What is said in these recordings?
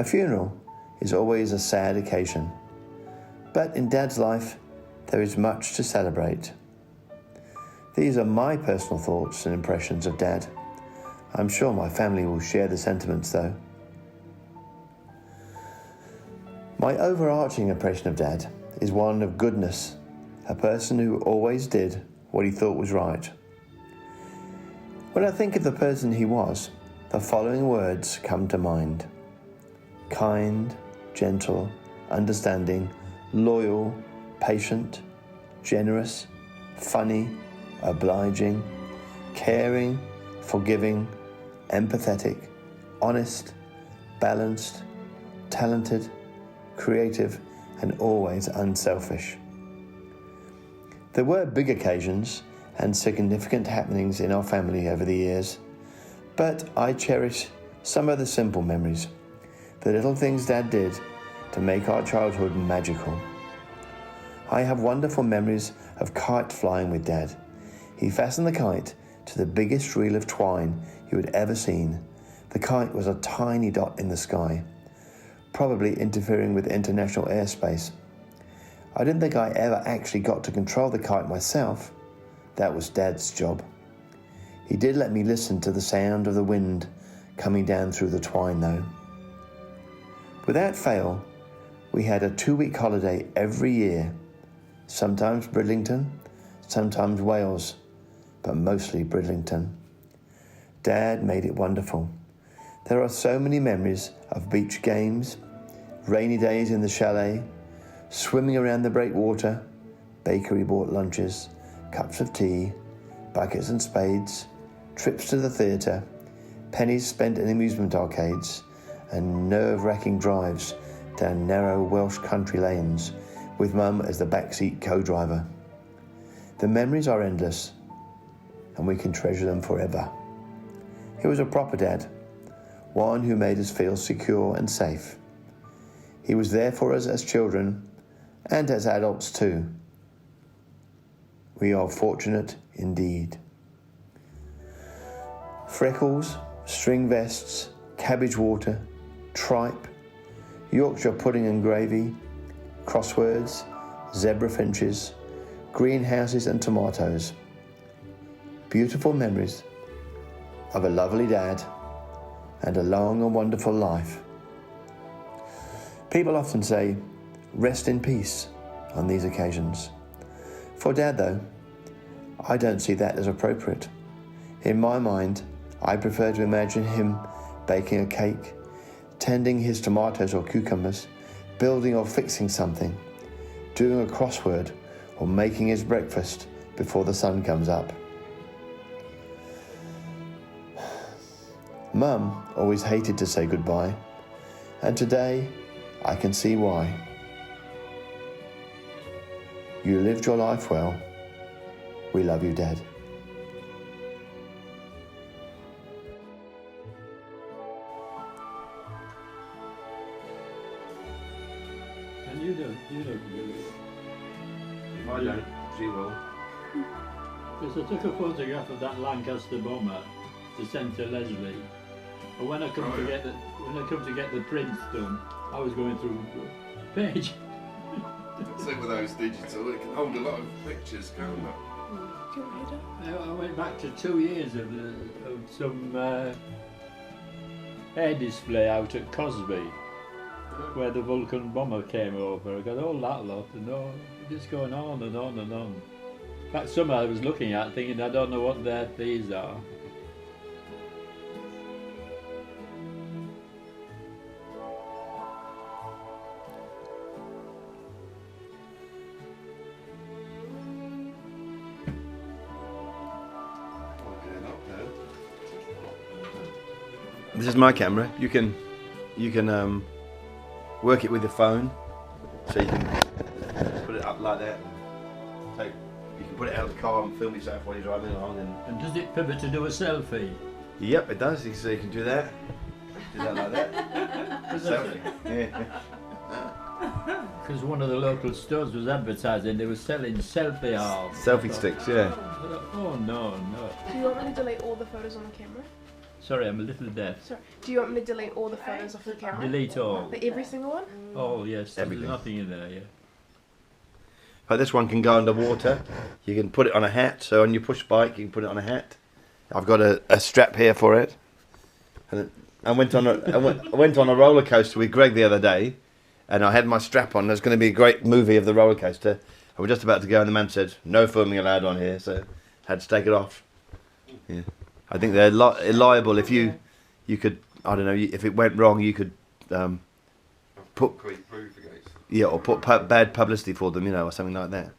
A funeral is always a sad occasion, but in Dad's life there is much to celebrate. These are my personal thoughts and impressions of Dad. I'm sure my family will share the sentiments though. My overarching impression of Dad is one of goodness, a person who always did what he thought was right. When I think of the person he was, the following words come to mind: kind, gentle, understanding, loyal, patient, generous, funny, obliging, caring, forgiving, empathetic, honest, balanced, talented, creative, and always unselfish. There were big occasions and significant happenings in our family over the years, but I cherish some of the simple memories, the little things Dad did to make our childhood magical. I have wonderful memories of kite flying with Dad. He fastened the kite to the biggest reel of twine you had ever seen. The kite was a tiny dot in the sky, probably interfering with international airspace. I didn't think I ever actually got to control the kite myself. That was Dad's job. He did let me listen to the sound of the wind coming down through the twine though. Without fail, we had a 2-week holiday every year, sometimes Bridlington, sometimes Wales, but mostly Bridlington. Dad made it wonderful. There are so many memories of beach games, rainy days in the chalet, swimming around the breakwater, bakery-bought lunches, cups of tea, buckets and spades, trips to the theatre, pennies spent in amusement arcades, and nerve-wracking drives down narrow Welsh country lanes with Mum as the backseat co-driver. The memories are endless, and we can treasure them forever. He was a proper dad, one who made us feel secure and safe. He was there for us as children and as adults too. We are fortunate indeed. Freckles, string vests, cabbage water, tripe, Yorkshire pudding and gravy, crosswords, zebra finches, greenhouses and tomatoes. Beautiful memories of a lovely dad and a long and wonderful life. People often say, rest in peace on these occasions. For Dad though, I don't see that as appropriate. In my mind, I prefer to imagine him baking a cake, tending his tomatoes or cucumbers, building or fixing something, doing a crossword, or making his breakfast before the sun comes up. Mum always hated to say goodbye, and today I can see why. You lived your life well. We love you, Dad. And you don't do it. If I don't, she will. Because I took a photograph of that Lancaster bomber to send to Leslie. And when I come to get the print done, I was going through page. Same with those digital, it can hold a lot of pictures, can't it? I went back to 2 years of some air display out at Cosby, where the Vulcan bomber came over. I got all that lot, and just going on and on and on. In fact, some I was looking at thinking, I don't know what these are. This is my camera. You can work it with your phone, so you can put it up like that. You can put it out of the car and film yourself while you're driving along. And does it pivot to do a selfie? Yep, it does. So you can do that. Do that like that. Selfie. Yeah. Because one of the local stores was advertising, they were selling selfie arms. Selfie sticks, yeah. Oh no. Do you want me to delete all the photos on the camera? Sorry, I'm a little deaf. Sorry. Do you want me to delete all the photos off the camera? Delete all. Like every single one? Oh yes, there's Everything. nothing in there. Yeah. But this one can go underwater. You can put it on a hat. So on your push bike, you can put it on a hat. I've got a strap here for it. And I went on I went on a roller coaster with Greg the other day, and I had my strap on. There's going to be a great movie of the roller coaster. I was just about to go, and the man said, "No filming allowed on here," so I had to take it off. Yeah, I think they're liable if you could. I don't know if it went wrong, you could put proof against them. yeah, or put bad publicity for them, or something like that.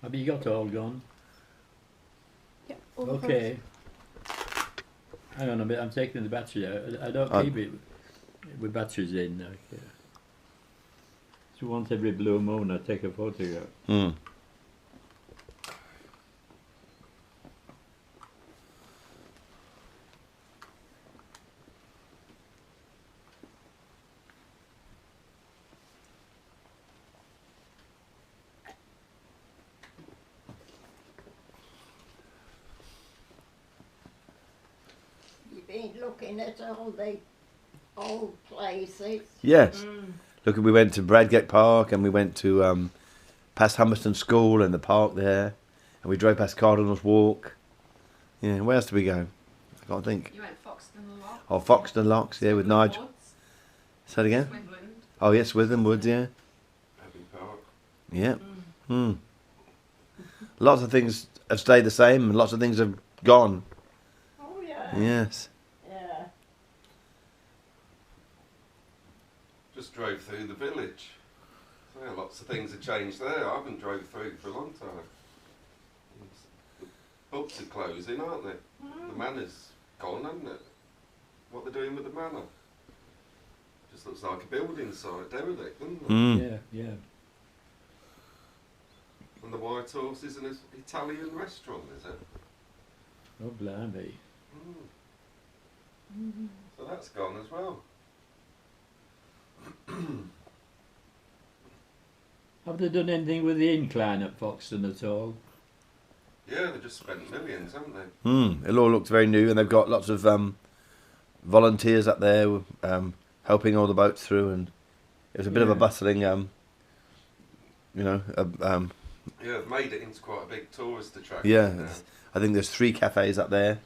Have you got all gone? Yeah. All the Okay. Hang on a bit. I'm taking the battery out. I don't keep it with batteries in. Okay. So once every blue moon, I take a photograph. Mm. You've been looking at all the old places. Yes. Look, we went to Bradgate Park, and we went to past Humberston School and the park there, and we drove past Cardinal's Walk. Yeah, where else did we go? I can't think. You went Foxton Lock. Oh, Foxton Locks, yeah, with Nigel. Say it again. Swindland. Oh, yes, Witham Woods, yeah. Abbey Park. Yeah. Mm. Lots of things have stayed the same, and lots of things have gone. Oh yeah. Yes. Yeah. Just drove through the village. So yeah, lots of things have changed there. I haven't drove through for a long time. The pubs are closing, aren't they? The manor's gone, hasn't it? What they're doing with the manor? Just looks like a building site, derelict, doesn't it? Mm. Yeah, yeah. And the White Horse is an Italian restaurant, is it? Oh, blimey. So that's gone as well. Have they done anything with the incline at Foxton at all? Yeah, they just spent millions, haven't they? Mm. It all looks very new, and they've got lots of volunteers up there helping all the boats through, and it was a bit of a Yeah. bustling, Yeah, they've made it into quite a big tourist attraction. yeah. now. I think there's 3 cafes up there.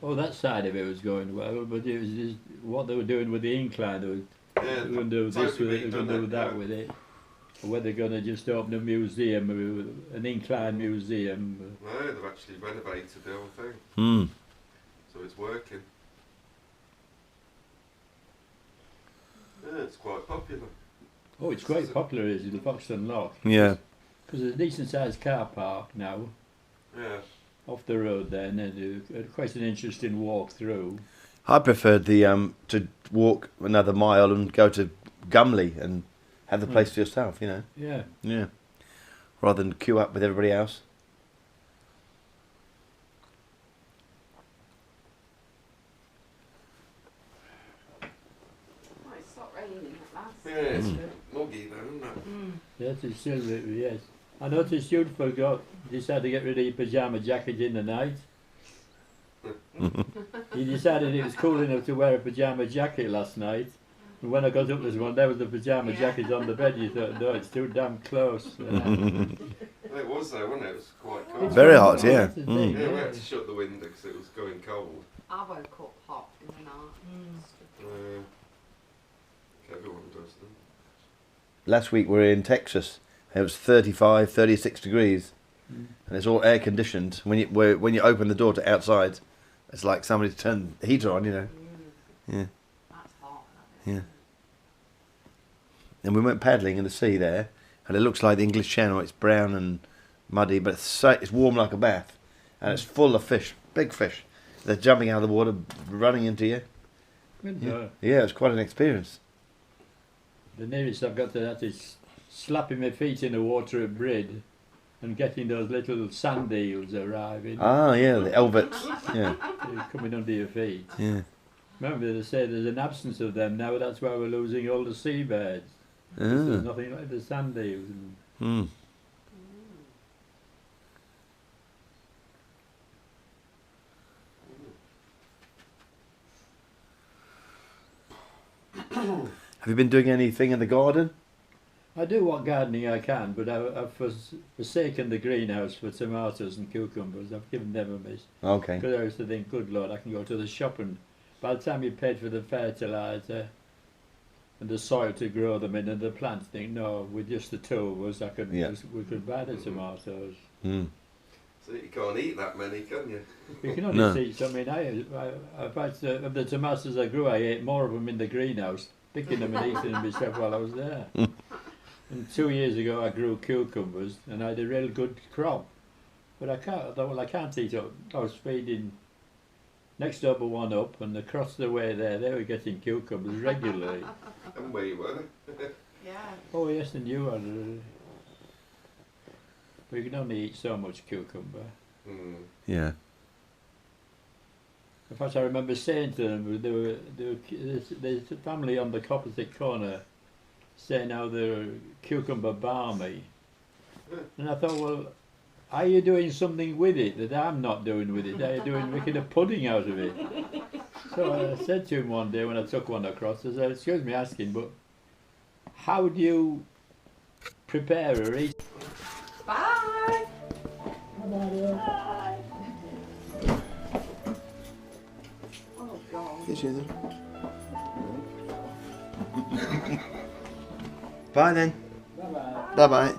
Oh, that side of it was going well, but it was just what they were doing with the incline. They were Yeah, going to do this totally with it, they're going to do redone it, that yeah. with it. Or whether they're going to just open a museum, an incline museum. No, they've actually renovated the whole thing, Mm. so it's working. Yeah, it's quite popular. Oh, it's quite popular, is it, the Foxton Lock? Yeah. Because there's a decent sized car park now Yeah, off the road there, and quite an interesting walk through. I preferred the to walk another mile and go to Gumley and have the place to yourself, Yeah. Yeah. Rather than queue up with everybody else. Oh, it stopped raining at last. yeah, it's muggy though, isn't it? Yes, it's still, yes. I noticed you decided to get rid of your pyjama jacket in the night. You decided it was cool enough to wear a pyjama jacket last night. And when I got up this morning, there was the pyjama jacket on the bed. You thought, no, it's too damn close. It was though, wasn't it? It was quite cold. Very hot, yeah. That's the thing, Yeah, we had to shut the window because it was going cold. I woke up hot in the night. Everyone does them. Last week we were in Texas. It was 35, 36 degrees, and it's all air conditioned. When you open the door to outside, it's like somebody's turned the heater on, Yeah. That's hot. That is. Yeah. And we went paddling in the sea there, and it looks like the English Channel. It's brown and muddy, but it's warm like a bath, and it's full of fish, big fish. They're jumping out of the water, running into you. Yeah, it's quite an experience. The nearest I've got to that is slapping my feet in the water at Brid and getting those little sand eels arriving, Ah, yeah, the Elvets. Yeah, coming under your feet. yeah. Remember, they say there's an absence of them now. That's why we're losing all the seabirds. There's Ah. nothing like the sand eels. Mm. Have you been doing anything in the garden? I do what gardening I can, but I've forsaken the greenhouse for tomatoes and cucumbers. I've given them a miss. Okay. Because I used to think, good Lord, I can go to the shop and by the time you paid for the fertiliser and the soil to grow them in and the plants, think, no, with just the two of us, we could buy the tomatoes. Mm. So you can't eat that many, can you? You can only see some. I mean, I've had, of the tomatoes I grew, I ate more of them in the greenhouse, picking them and eating them myself while I was there. And 2 years ago I grew cucumbers and I had a real good crop. But I thought, well, I can't eat up. I was feeding next door but one up, and across the way there, they were getting cucumbers regularly. And we were. Yeah. Oh yes, and you had. But you can only eat so much cucumber. Mm. Yeah. In fact, I remember saying to them, there's a family on the opposite corner saying how they're cucumber balmy. And I thought, well, are you doing something with it that I'm not doing with it? Are you making a pudding out of it? So I said to him one day when I took one across, I said, excuse me asking, but how do you prepare or eat? Bye. Oh God. Yes, you Bye then. Bye-bye. Bye bye.